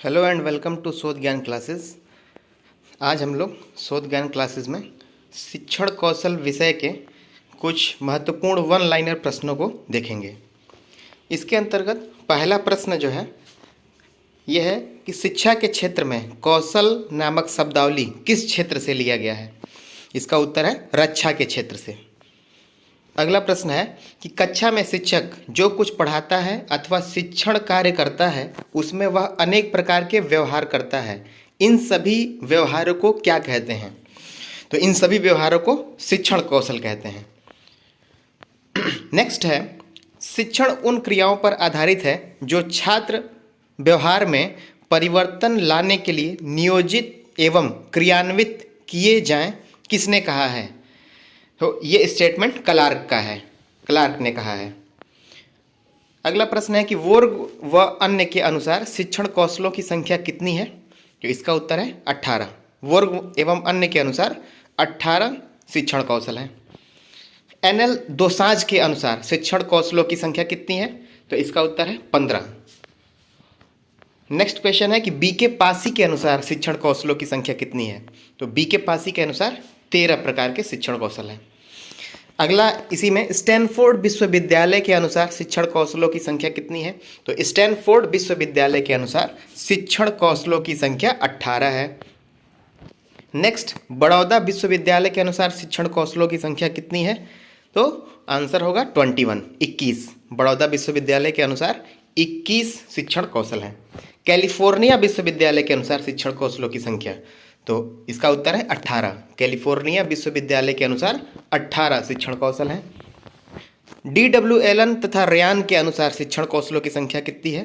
Hello and welcome to शोध ज्ञान classes. आज हम लोग शोध ज्ञान क्लासेस में शिक्षण कौशल विषय के कुछ महत्वपूर्ण वन लाइनर प्रश्नों को देखेंगे। इसके अंतर्गत पहला प्रश्न जो है यह है कि शिक्षा के क्षेत्र में कौशल नामक शब्दावली किस क्षेत्र से लिया गया है। इसका उत्तर है रक्षा के क्षेत्र से। अगला प्रश्न है कि कक्षा में शिक्षक जो कुछ पढ़ाता है अथवा शिक्षण कार्य करता है उसमें वह अनेक प्रकार के व्यवहार करता है। इन सभी व्यवहारों को क्या कहते हैं? तो इन सभी व्यवहारों को शिक्षण कौशल कहते हैं। नेक्स्ट है, शिक्षण उन क्रियाओं पर आधारित है जो छात्र व्यवहार में परिवर्तन लाने के लिए नियोजित एवं क्रियान्वित किए जाएं। किसने कहा है? तो ये स्टेटमेंट क्लार्क का है, क्लार्क ने कहा है। अगला प्रश्न है कि वर्ग व अन्य के अनुसार शिक्षण कौशलों की संख्या कितनी है? तो इसका उत्तर है 18। वर्ग एवं अन्य के अनुसार 18 शिक्षण कौशल हैं। एनएल दोसांझ के अनुसार शिक्षण कौशलों की संख्या कितनी है? तो इसका उत्तर है 15। नेक्स्ट क्वेश्चन है कि बीके पासी के अनुसार शिक्षण कौशलों की संख्या कितनी है? तो बीके पासी के अनुसार 13 प्रकार के शिक्षण कौशल हैं। अगला इसी में स्टैनफोर्ड विश्वविद्यालय के अनुसार शिक्षण कौशलों की संख्या कितनी है? तो स्टैनफोर्ड विश्वविद्यालय के अनुसार शिक्षण कौशलों की संख्या 18 है। नेक्स्ट, बड़ौदा विश्वविद्यालय के अनुसार शिक्षण कौशलों की संख्या कितनी है? तो आंसर होगा 21। बड़ौदा विश्वविद्यालय के अनुसार 21 शिक्षण कौशल हैं। कैलिफोर्निया विश्वविद्यालय के अनुसार शिक्षण कौशलों की संख्या, तो इसका उत्तर है 18। कैलिफोर्निया विश्वविद्यालय के अनुसार 18 शिक्षण कौशल हैं। डीडब्ल्यू एलन तथा रयान के अनुसार शिक्षण कौशलों की संख्या कितनी है?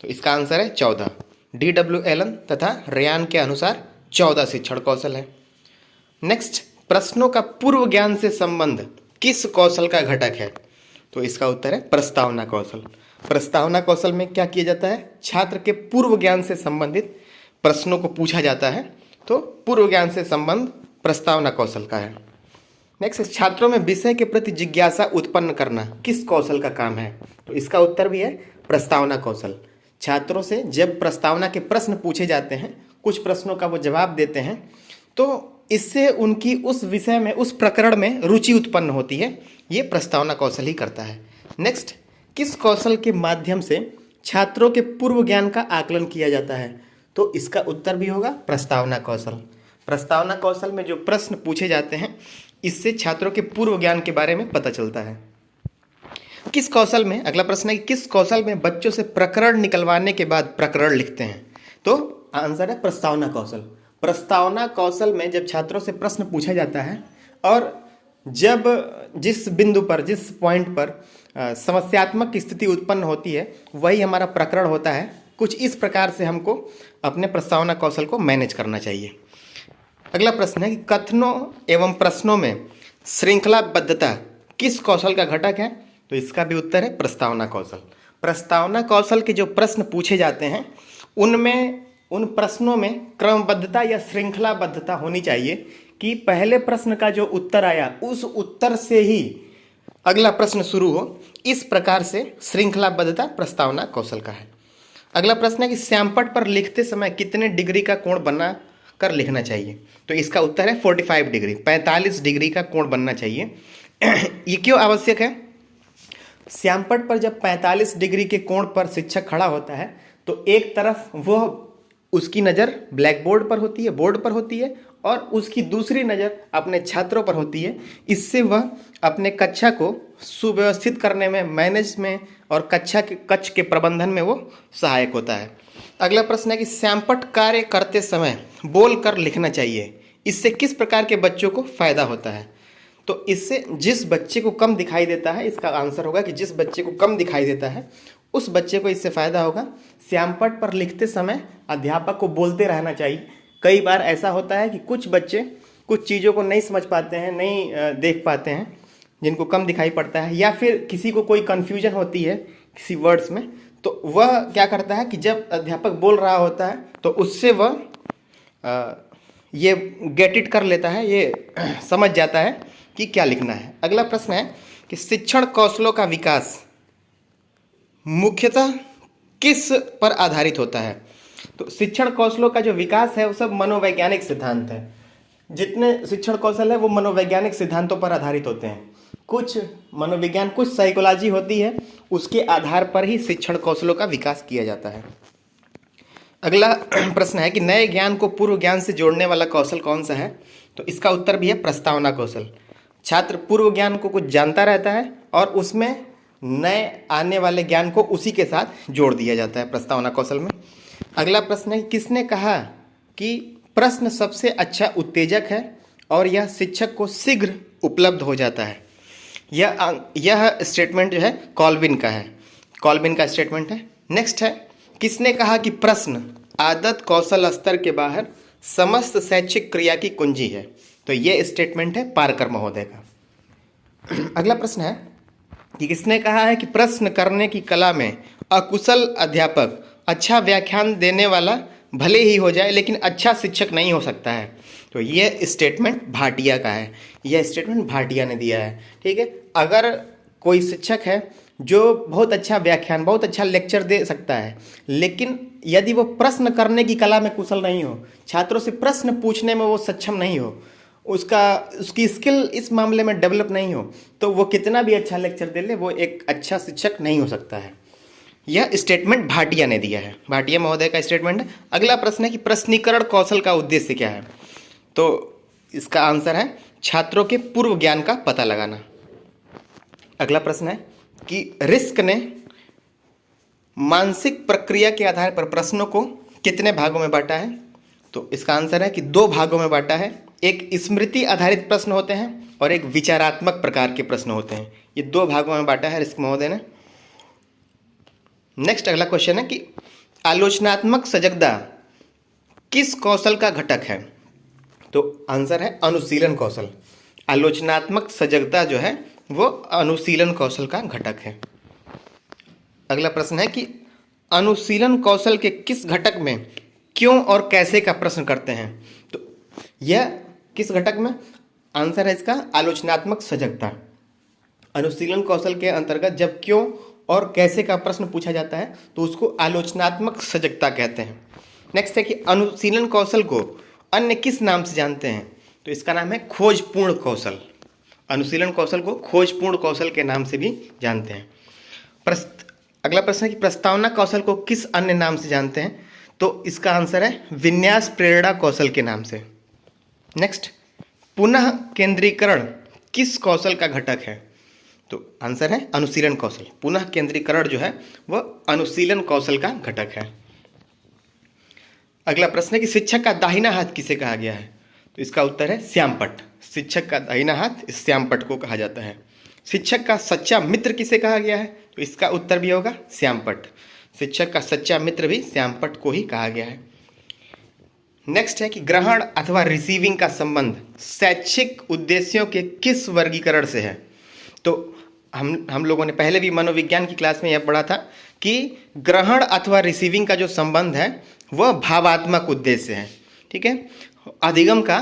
तो इसका आंसर है 14। डीडब्ल्यू एलन तथा रयान के अनुसार 14 शिक्षण कौशल है। नेक्स्ट, प्रश्नों का पूर्व ज्ञान से संबंध किस कौशल का घटक है? तो इसका उत्तर है प्रस्तावना कौशल। प्रस्तावना कौशल में क्या किया जाता है? छात्र के पूर्व ज्ञान से संबंधित प्रश्नों को पूछा जाता है, तो पूर्व ज्ञान से संबंध प्रस्तावना कौशल का है। नेक्स्ट, छात्रों में विषय के प्रति जिज्ञासा उत्पन्न करना किस कौशल का काम है? तो इसका उत्तर भी है प्रस्तावना कौशल। छात्रों से जब प्रस्तावना के प्रश्न पूछे जाते हैं, कुछ प्रश्नों का वो जवाब देते हैं, तो इससे उनकी उस विषय में, उस प्रकरण में रुचि उत्पन्न होती है। ये प्रस्तावना कौशल ही करता है। नेक्स्ट, किस कौशल के माध्यम से छात्रों के पूर्व ज्ञान का आकलन किया जाता है? तो इसका उत्तर भी होगा प्रस्तावना कौशल। प्रस्तावना कौशल में जो प्रश्न पूछे जाते हैं, इससे छात्रों के पूर्व ज्ञान के बारे में पता चलता है। किस कौशल में, अगला प्रश्न है कि किस कौशल में बच्चों से प्रकरण निकलवाने के बाद प्रकरण लिखते हैं? तो आंसर है प्रस्तावना कौशल। प्रस्तावना कौशल में जब छात्रों से प्रश्न पूछा जाता है और जब जिस बिंदु पर, जिस पॉइंट पर समस्यात्मक स्थिति उत्पन्न होती है, वही हमारा प्रकरण होता है। कुछ इस प्रकार से हमको अपने प्रस्तावना कौशल को मैनेज करना चाहिए। अगला प्रश्न है कि कथनों एवं प्रश्नों में श्रृंखलाबद्धता किस कौशल का घटक है? तो इसका भी उत्तर है प्रस्तावना कौशल। प्रस्तावना कौशल के जो प्रश्न पूछे जाते हैं, उनमें, उन प्रश्नों में क्रमबद्धता या श्रृंखलाबद्धता होनी चाहिए कि पहले प्रश्न का जो उत्तर आया, उस उत्तर से ही अगला प्रश्न शुरू हो। इस प्रकार से श्रृंखलाबद्धता प्रस्तावना कौशल का है। अगला प्रश्न है कि श्यामपट्ट पर लिखते समय कितने डिग्री का कोण बना कर लिखना चाहिए? तो इसका उत्तर है 45 डिग्री, 45 डिग्री का कोण बनना चाहिए। ये क्यों आवश्यक है? श्यामपट्ट पर जब 45 डिग्री के कोण पर शिक्षक खड़ा होता है, तो एक तरफ वह, उसकी नज़र ब्लैक बोर्ड पर होती है, बोर्ड पर होती है, और उसकी दूसरी नज़र अपने छात्रों पर होती है। इससे वह अपने कक्षा को सुव्यवस्थित करने में, मैनेज में और कक्ष के प्रबंधन में वो सहायक होता है। अगला प्रश्न है कि श्यामपट्ट कार्य करते समय बोल कर लिखना चाहिए। इससे किस प्रकार के बच्चों को फायदा होता है? तो इससे जिस बच्चे को कम दिखाई देता है, इसका आंसर होगा कि जिस बच्चे को कम दिखाई देता है उस बच्चे को इससे फायदा होगा। श्यामपट्ट पर लिखते समय अध्यापक को बोलते रहना चाहिए। कई बार ऐसा होता है कि कुछ बच्चे कुछ चीज़ों को नहीं समझ पाते हैं, नहीं देख पाते हैं, जिनको कम दिखाई पड़ता है, या फिर किसी को कोई कन्फ्यूजन होती है किसी वर्ड्स में, तो वह क्या करता है कि जब अध्यापक बोल रहा होता है तो उससे वह ये गेट इट कर लेता है, ये समझ जाता है कि क्या लिखना है। अगला प्रश्न है कि शिक्षण कौशलों का विकास मुख्यतः किस पर आधारित होता है? तो शिक्षण कौशलों का जो विकास है वो सब मनोवैज्ञानिक सिद्धांत है। जितने शिक्षण कौशल है वो मनोवैज्ञानिक सिद्धांतों पर आधारित होते हैं। कुछ मनोविज्ञान, कुछ साइकोलॉजी होती है, उसके आधार पर ही शिक्षण कौशलों का विकास किया जाता है। अगला प्रश्न है कि नए ज्ञान को पूर्व ज्ञान से जोड़ने वाला कौशल कौन सा है? तो इसका उत्तर भी है प्रस्तावना कौशल। छात्र पूर्व ज्ञान को कुछ जानता रहता है और उसमें नए आने वाले ज्ञान को उसी के साथ जोड़ दिया जाता है प्रस्तावना कौशल में। अगला प्रश्न है, किसने कहा कि प्रश्न सबसे अच्छा उत्तेजक है और यह शिक्षक को शीघ्र उपलब्ध हो जाता है? यह स्टेटमेंट जो है कॉल्विन का है, कॉल्विन का स्टेटमेंट है। नेक्स्ट है, किसने कहा कि प्रश्न आदत कौशल स्तर के बाहर समस्त शैक्षिक क्रिया की कुंजी है? तो ये स्टेटमेंट है पारकर महोदय का। अगला प्रश्न है कि किसने कहा है कि प्रश्न करने की कला में अकुशल अध्यापक अच्छा व्याख्यान देने वाला भले ही हो जाए लेकिन अच्छा शिक्षक नहीं हो सकता है? तो ये स्टेटमेंट भाटिया का है, यह स्टेटमेंट भाटिया ने दिया है। ठीक है, अगर कोई शिक्षक है जो बहुत अच्छा व्याख्यान, बहुत अच्छा लेक्चर दे सकता है, लेकिन यदि वो प्रश्न करने की कला में कुशल नहीं हो, छात्रों से प्रश्न पूछने में वो सक्षम नहीं हो, उसकी स्किल इस मामले में डेवलप नहीं हो, तो वो कितना भी अच्छा लेक्चर दे ले, वो एक अच्छा शिक्षक नहीं हो सकता है। यह स्टेटमेंट भाटिया ने दिया है, भाटिया महोदय का स्टेटमेंट है। अगला प्रश्न है कि प्रश्नीकरण कौशल का उद्देश्य क्या है? तो इसका आंसर है छात्रों के पूर्व ज्ञान का पता लगाना। अगला प्रश्न है कि रिस्क ने मानसिक प्रक्रिया के आधार पर प्रश्नों को कितने भागों में बांटा है? तो इसका आंसर है कि 2 भागों में बांटा है। एक स्मृति आधारित प्रश्न होते हैं और एक विचारात्मक प्रकार के प्रश्न होते हैं। ये 2 भागों में बांटा है रिस्क महोदय ने। नेक्स्ट अगला क्वेश्चन है कि आलोचनात्मक सजगता किस कौशल का घटक है? तो आंसर है अनुशीलन कौशल। आलोचनात्मक सजगता जो है वो अनुशीलन कौशल का घटक है। अगला प्रश्न है कि अनुशीलन कौशल के किस घटक में क्यों और कैसे का प्रश्न करते हैं? तो यह किस घटक में? आंसर है इसका आलोचनात्मक सजगता। अनुशीलन कौशल के अंतर्गत जब क्यों और कैसे का प्रश्न पूछा जाता है तो उसको आलोचनात्मक सजगता कहते हैं। नेक्स्ट है कि अनुशीलन कौशल को अन्य किस नाम से जानते हैं? तो इसका नाम है खोजपूर्ण कौशल। अनुशीलन कौशल को खोजपूर्ण कौशल के नाम से भी जानते हैं। अगला प्रश्न है कि प्रस्तावना कौशल को किस अन्य नाम से जानते हैं? तो इसका आंसर है विन्यास प्रेरणा कौशल के नाम से। नेक्स्ट, पुनः केंद्रीकरण किस कौशल का घटक है? तो आंसर है अनुशीलन कौशल। पुनः केंद्रीकरण जो है वह अनुशीलन कौशल का घटक है। अगला प्रश्न है कि शिक्षक का दाहिना हाथ किसे कहा गया है? तो इसका उत्तर है श्यामपट्ट। शिक्षक का दाहिना हाथ श्यामपट्ट को कहा जाता है। शिक्षक का सच्चा मित्र किसे कहा गया है? तो इसका उत्तर भी होगा श्यामपट्ट। शिक्षक का सच्चा मित्र भी श्यामपट्ट को ही कहा गया है। नेक्स्ट है कि ग्रहण अथवा रिसीविंग का संबंध शैक्षिक उद्देश्यों के किस वर्गीकरण से है? तो हम लोगों ने पहले भी मनोविज्ञान की क्लास में यह पढ़ा था कि ग्रहण अथवा रिसीविंग का जो संबंध है वह भावात्मक उद्देश्य है। ठीक है, अधिगम का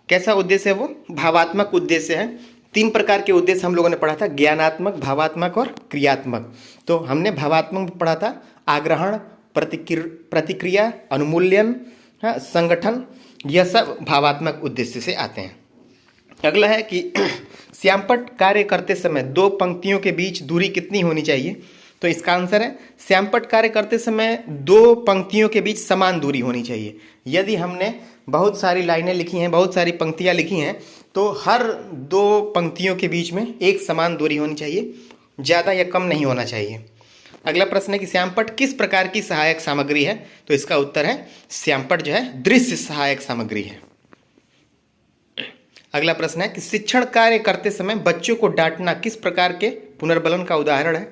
कैसा उद्देश्य है? वो भावात्मक उद्देश्य है। 3 प्रकार के उद्देश्य हम लोगों ने पढ़ा था, ज्ञानात्मक, भावात्मक और क्रियात्मक। तो हमने भावात्मक में पढ़ा था आग्रहण, प्रतिक्रिया, अनुमूल्यन, संगठन, यह सब भावात्मक उद्देश्य से आते हैं। अगला है कि श्यामपट्ट कार्य करते समय 2 पंक्तियों के बीच दूरी कितनी होनी चाहिए? तो इसका आंसर है श्यामपट्ट कार्य करते समय 2 पंक्तियों के बीच समान दूरी होनी चाहिए। यदि हमने बहुत सारी लाइनें लिखी हैं, बहुत सारी पंक्तियां लिखी हैं, तो हर 2 पंक्तियों के बीच में एक समान दूरी होनी चाहिए, ज़्यादा या कम नहीं होना चाहिए। अगला प्रश्न है कि श्यामपट्ट किस प्रकार की सहायक सामग्री है? तो इसका उत्तर है श्यामपट्ट जो है दृश्य सहायक सामग्री है। अगला प्रश्न है कि शिक्षण कार्य करते समय बच्चों को डांटना किस प्रकार के पुनर्बलन का उदाहरण है?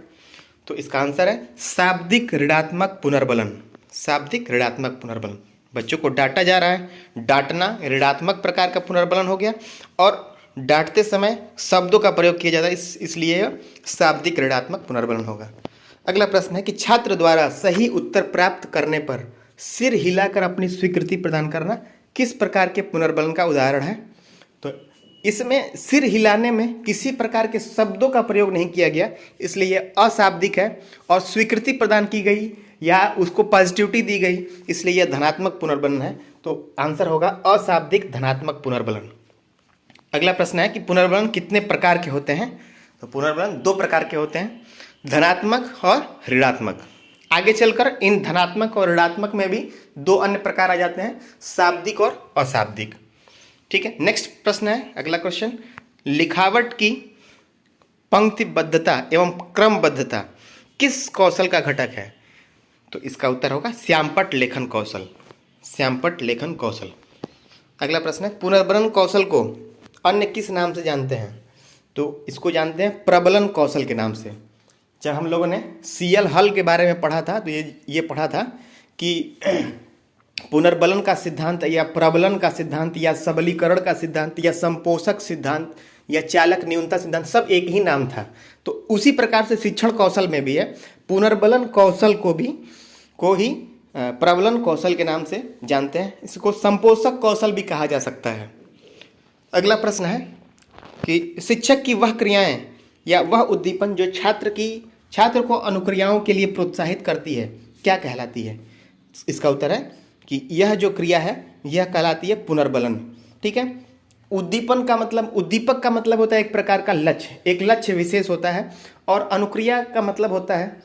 तो इसका आंसर है शाब्दिक ऋणात्मक पुनर्बलन। शाब्दिक ऋणात्मक पुनर्बलन, बच्चों को डांटा जा रहा है, डांटना ऋणात्मक प्रकार का पुनर्बलन हो गया, और डांटते समय शब्दों का प्रयोग किया जाता है, इसलिए यह शाब्दिक ऋणात्मक पुनर्बलन होगा। अगला प्रश्न है कि छात्र द्वारा सही उत्तर प्राप्त करने पर सिर हिलाकर अपनी स्वीकृति प्रदान करना किस प्रकार के पुनर्बलन का उदाहरण है? तो इसमें सिर हिलाने में किसी प्रकार के शब्दों का प्रयोग नहीं किया गया, इसलिए यह अशाब्दिक है। और स्वीकृति प्रदान की गई या उसको पॉजिटिविटी दी गई, इसलिए यह धनात्मक पुनर्बलन है। तो आंसर होगा अशाब्दिक धनात्मक पुनर्बलन। अगला प्रश्न है कि पुनर्बलन कितने प्रकार के होते हैं। तो पुनर्बलन 2 प्रकार के होते हैं, धनात्मक और ऋणात्मक। आगे चलकर इन धनात्मक और ऋणात्मक में भी 2 अन्य प्रकार आ जाते हैं, शाब्दिक और अशाब्दिक। ठीक है, नेक्स्ट प्रश्न है, अगला क्वेश्चन, लिखावट की पंक्तिबद्धता एवं क्रमबद्धता किस कौशल का घटक है। तो इसका उत्तर होगा श्यामपट्ट लेखन कौशल, श्यामपट्ट लेखन कौशल। अगला प्रश्न है, पुनर्बलन कौशल को अन्य किस नाम से जानते हैं। तो इसको जानते हैं प्रबलन कौशल के नाम से। जब हम लोगों ने सीएल हल के बारे में पढ़ा था तो ये पढ़ा था कि पुनर्बलन का सिद्धांत या प्रबलन का सिद्धांत या सबलीकरण का सिद्धांत या संपोषक सिद्धांत या चालक न्यूनता सिद्धांत सब एक ही नाम था। तो उसी प्रकार से शिक्षण कौशल में भी है, पुनर्बलन कौशल को ही प्रबलन कौशल के नाम से जानते हैं। इसको संपोषक कौशल भी कहा जा सकता है। अगला प्रश्न है कि शिक्षक की वह क्रियाएं या वह उद्दीपन जो छात्र को अनुक्रियाओं के लिए प्रोत्साहित करती है क्या कहलाती है। इसका उत्तर है कि यह जो क्रिया है यह कहलाती है पुनर्बलन। ठीक है, उद्दीपन का मतलब, उद्दीपक का मतलब होता है एक प्रकार का लक्ष्य, एक लक्ष्य विशेष होता है। और अनुक्रिया का मतलब होता है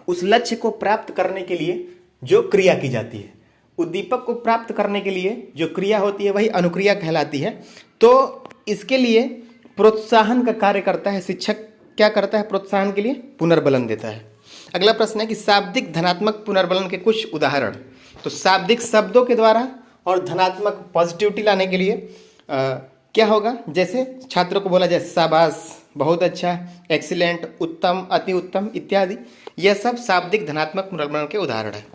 उस लक्ष्य को प्राप्त करने के लिए जो क्रिया की जाती है। उद्दीपक को प्राप्त करने के लिए जो क्रिया होती है वही अनुक्रिया कहलाती है। तो इसके लिए प्रोत्साहन का कार्य करता है शिक्षक। क्या करता है प्रोत्साहन के लिए? पुनर्बलन देता है। अगला प्रश्न है कि शाब्दिक धनात्मक पुनर्बलन के कुछ उदाहरण। तो शाब्दिक शब्दों के द्वारा और धनात्मक पॉजिटिविटी लाने के लिए क्या होगा, जैसे छात्रों को बोला जाए शाबाश, बहुत अच्छा, एक्सीलेंट, उत्तम, अति उत्तम इत्यादि, यह सब शाब्दिक धनात्मक पुनर्बलन के उदाहरण है।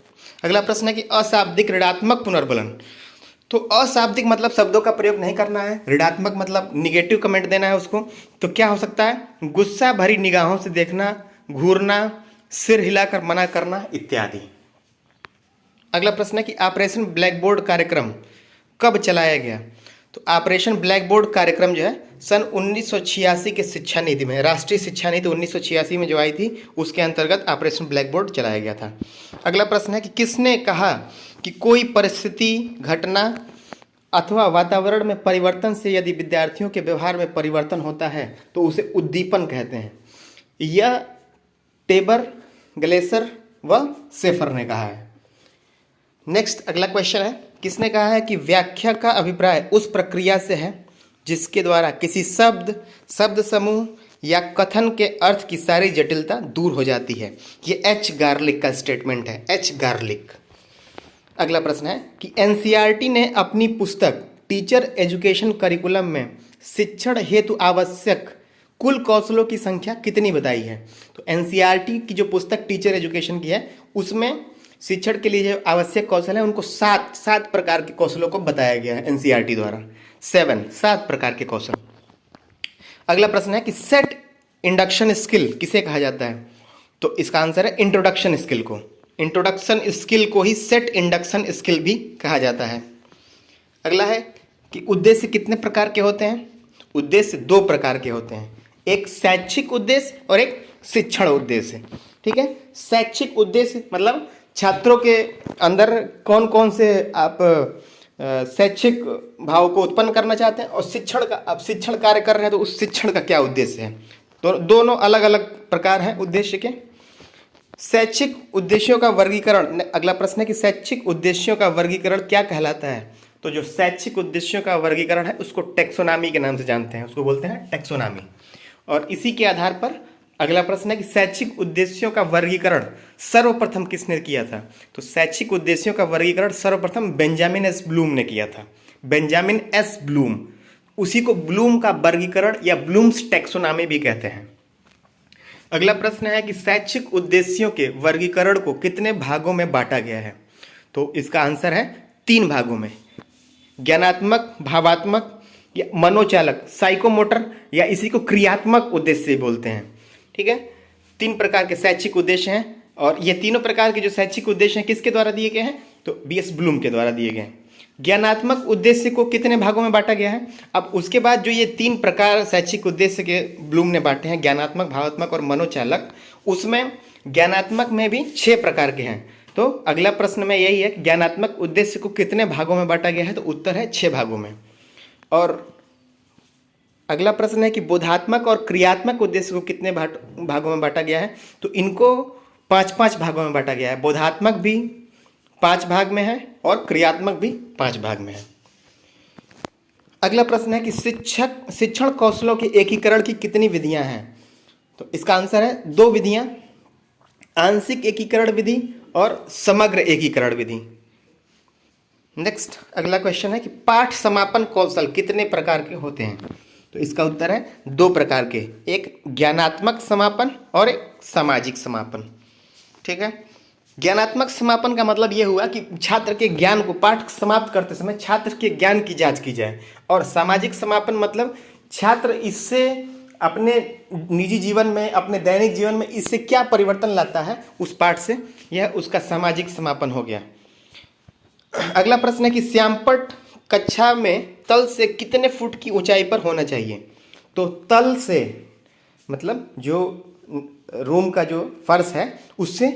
अगला प्रश्न है कि अशाब्दिक ऋणात्मक पुनर्बलन। तो अशाब्दिक मतलब शब्दों का प्रयोग नहीं करना है, ऋणात्मक मतलब निगेटिव कमेंट देना है उसको। तो क्या हो सकता है? गुस्सा भरी निगाहों से देखना, घूरना, सिर हिलाकर मना करना इत्यादि। अगला प्रश्न है कि ऑपरेशन ब्लैक बोर्ड कार्यक्रम कब चलाया गया। तो ऑपरेशन ब्लैक बोर्ड कार्यक्रम जो है सन 1986 के शिक्षा नीति में, राष्ट्रीय शिक्षा नीति 1986 में जो आई थी उसके अंतर्गत ऑपरेशन ब्लैक बोर्ड चलाया गया था। अगला प्रश्न है कि किसने कहा कि कोई परिस्थिति, घटना अथवा वातावरण में परिवर्तन से यदि विद्यार्थियों के व्यवहार में परिवर्तन होता है तो उसे उद्दीपन कहते हैं। यह टेबर, ग्लेसर व सेफर ने कहा है। नेक्स्ट अगला क्वेश्चन है, किसने कहा है कि व्याख्या का अभिप्राय उस प्रक्रिया से है जिसके द्वारा किसी शब्द, शब्द समूह या कथन के अर्थ की सारी जटिलता दूर हो जाती है। ये एच गार्लिक का स्टेटमेंट है, एच गार्लिक। अगला प्रश्न है कि एनसीईआरटी ने अपनी पुस्तक टीचर एजुकेशन करिकुलम में शिक्षण हेतु आवश्यक कुल कौशलों की संख्या कितनी बताई है। तो एनसीईआरटी की जो पुस्तक टीचर एजुकेशन की है उसमें शिक्षण के लिए जो आवश्यक कौशल है उनको सात प्रकार के कौशलों को बताया गया है एनसीईआरटी द्वारा। 7 प्रकार के कौशल। अगला प्रश्न है कि सेट इंडक्शन स्किल किसे कहा जाता है। तो इसका आंसर है इंट्रोडक्शन स्किल को। इंट्रोडक्शन स्किल को ही सेट इंडक्शन स्किल भी कहा जाता है। अगला है कि उद्देश्य कितने प्रकार के होते हैं। उद्देश्य 2 प्रकार के होते हैं, एक शैक्षिक उद्देश्य और एक शिक्षण उद्देश्य। ठीक है, शैक्षिक उद्देश्य मतलब छात्रों के अंदर कौन कौन से आप शैक्षिक भाव को उत्पन्न करना चाहते हैं, और शिक्षण का, आप शिक्षण कार्य कर रहे हैं तो उस शिक्षण का क्या उद्देश्य है। तो दोनों अलग अलग प्रकार हैं उद्देश्य के। शैक्षिक उद्देश्यों का वर्गीकरण। अगला प्रश्न है कि शैक्षिक उद्देश्यों का वर्गीकरण क्या कहलाता है। तो जो शैक्षिक उद्देश्यों का वर्गीकरण है उसको टेक्सोनॉमी के नाम से जानते हैं, उसको बोलते हैं टेक्सोनॉमी। और इसी के आधार पर अगला प्रश्न है कि शैक्षिक उद्देश्यों का वर्गीकरण सर्वप्रथम किसने किया था। तो शैक्षिक उद्देश्यों का वर्गीकरण सर्वप्रथम बेंजामिन एस ब्लूम ने किया था, बेंजामिन एस ब्लूम। उसी को ब्लूम का वर्गीकरण या ब्लूम्स टेक्सोनॉमी भी कहते हैं। अगला प्रश्न है कि शैक्षिक उद्देश्यों के वर्गीकरण को कितने भागों में बांटा गया है। तो इसका आंसर है 3 भागों में, ज्ञानात्मक, भावात्मक या मनोचालक, साइकोमोटर, या इसी को क्रियात्मक उद्देश्य बोलते हैं। ठीक है, 3 प्रकार के शैक्षिक उद्देश्य हैं और ये तीनों प्रकार के जो शैक्षिक उद्देश्य हैं किसके द्वारा दिए गए हैं। तो बीएस ब्लूम के द्वारा दिए गए हैं। ज्ञानात्मक उद्देश्य को कितने भागों में बांटा गया है? अब उसके बाद जो ये 3 प्रकार शैक्षिक उद्देश्य के ब्लूम ने बांटे हैं, ज्ञानात्मक, भावात्मक और मनोचालक, उसमें ज्ञानात्मक में भी 6 प्रकार के हैं। तो अगला प्रश्न में यही है, ज्ञानात्मक उद्देश्य को कितने भागों में बांटा गया है? तो उत्तर है 6 भागों में। और अगला प्रश्न है कि बोधात्मक और क्रियात्मक उद्देश्य को कितने भागों में बांटा गया है? तो इनको 5-5 भागों में बांटा गया है। बोधात्मक भी 5 भाग में है और क्रियात्मक भी 5 भाग में है। अगला प्रश्न है कि शिक्षण कौशलों के एकीकरण की कितनी विधियां हैं? तो इसका आंसर है 2 विधियां, आंशिक एकीकरण विधि और समग्र एकीकरण विधि। नेक्स्ट अगला क्वेश्चन है कि पाठ समापन कौशल कितने प्रकार के होते हैं? तो इसका उत्तर है 2 प्रकार के, एक ज्ञानात्मक समापन और एक सामाजिक समापन। ठीक है, ज्ञानात्मक समापन का मतलब यह हुआ कि छात्र के ज्ञान को, पाठ समाप्त करते समय छात्र के ज्ञान की जांच की जाए। और सामाजिक समापन मतलब छात्र इससे अपने निजी जीवन में, अपने दैनिक जीवन में इससे क्या परिवर्तन लाता है उस पाठ से, यह उसका सामाजिक समापन हो गया। अगला प्रश्न है कि श्यामपट्ट कक्षा में तल से कितने फुट की ऊंचाई पर होना चाहिए? तो तल से मतलब जो रूम का जो फर्श है उससे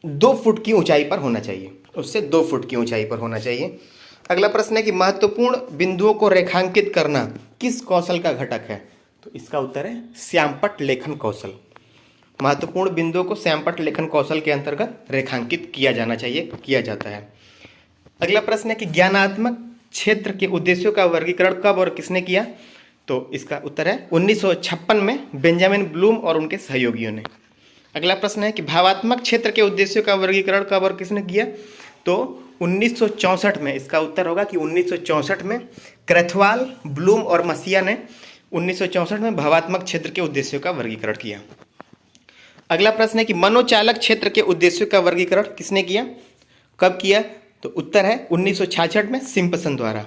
2 फुट की ऊंचाई पर होना चाहिए, उससे 2 फुट की ऊंचाई पर होना चाहिए। अगला प्रश्न है कि महत्वपूर्ण बिंदुओं को रेखांकित करना किस कौशल का घटक है? तो इसका उत्तर है श्यामपट्ट लेखन कौशल। महत्वपूर्ण बिंदुओं को श्यामपट्ट लेखन कौशल के अंतर्गत रेखांकित किया जाना चाहिए, किया जाता है। अगला प्रश्न है कि ज्ञानात्मक क्षेत्र के उद्देश्यों का वर्गीकरण कब और किसने किया? तो इसका उत्तर है 1956 में बेंजामिन ब्लूम और उनके सहयोगियों ने। अगला प्रश्न है कि भावात्मक क्षेत्र के उद्देश्यों का वर्गीकरण कब और किसने किया? तो 1964 में। इसका उत्तर होगा कि 1964 में क्रैथवाल, ब्लूम और मसीहा ने 1964 में भावात्मक क्षेत्र के उद्देश्यों का वर्गीकरण किया। अगला प्रश्न है कि मनोचालक क्षेत्र के उद्देश्यों का वर्गीकरण किसने किया, कब किया? तो उत्तर है 1966 में सिम्पसन द्वारा।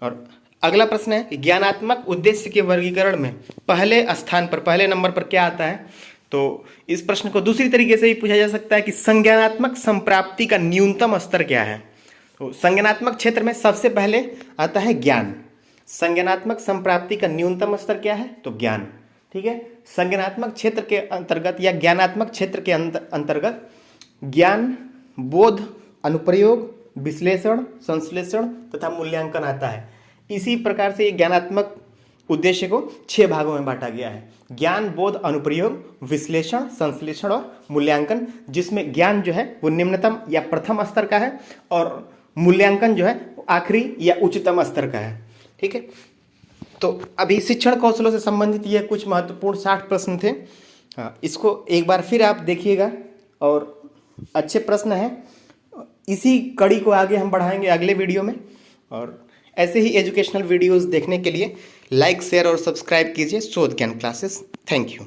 और अगला प्रश्न है कि ज्ञानात्मक उद्देश्य के वर्गीकरण में पहले स्थान पर, पहले नंबर पर क्या आता है? तो इस प्रश्न को दूसरी तरीके से भी पूछा जा सकता है कि संज्ञानात्मक संप्राप्ति का न्यूनतम स्तर क्या है? तो संज्ञानात्मक क्षेत्र में सबसे पहले आता है ज्ञान। संज्ञानात्मक संप्राप्ति का न्यूनतम स्तर क्या है? तो ज्ञान। ठीक है, संज्ञानात्मक क्षेत्र के अंतर्गत या ज्ञानात्मक क्षेत्र के अंतर्गत ज्ञान, बोध, अनुप्रयोग, विश्लेषण, संश्लेषण तथा मूल्यांकन आता है। इसी प्रकार से ये ज्ञानात्मक उद्देश्य को 6 भागों में बांटा गया है, ज्ञान, बोध, अनुप्रयोग, विश्लेषण, संश्लेषण और मूल्यांकन, जिसमें ज्ञान जो है वो निम्नतम या प्रथम स्तर का है और मूल्यांकन जो है वो आखिरी या उच्चतम स्तर का है। ठीक है, तो अभी शिक्षण कौशलों से संबंधित ये कुछ महत्वपूर्ण 60 प्रश्न थे। इसको एक बार फिर आप देखिएगा और अच्छे प्रश्न हैं। इसी कड़ी को आगे हम बढ़ाएंगे अगले वीडियो में। और ऐसे ही एजुकेशनल वीडियोस देखने के लिए लाइक, शेयर और सब्सक्राइब कीजिए शोध ज्ञान क्लासेस। Thank you.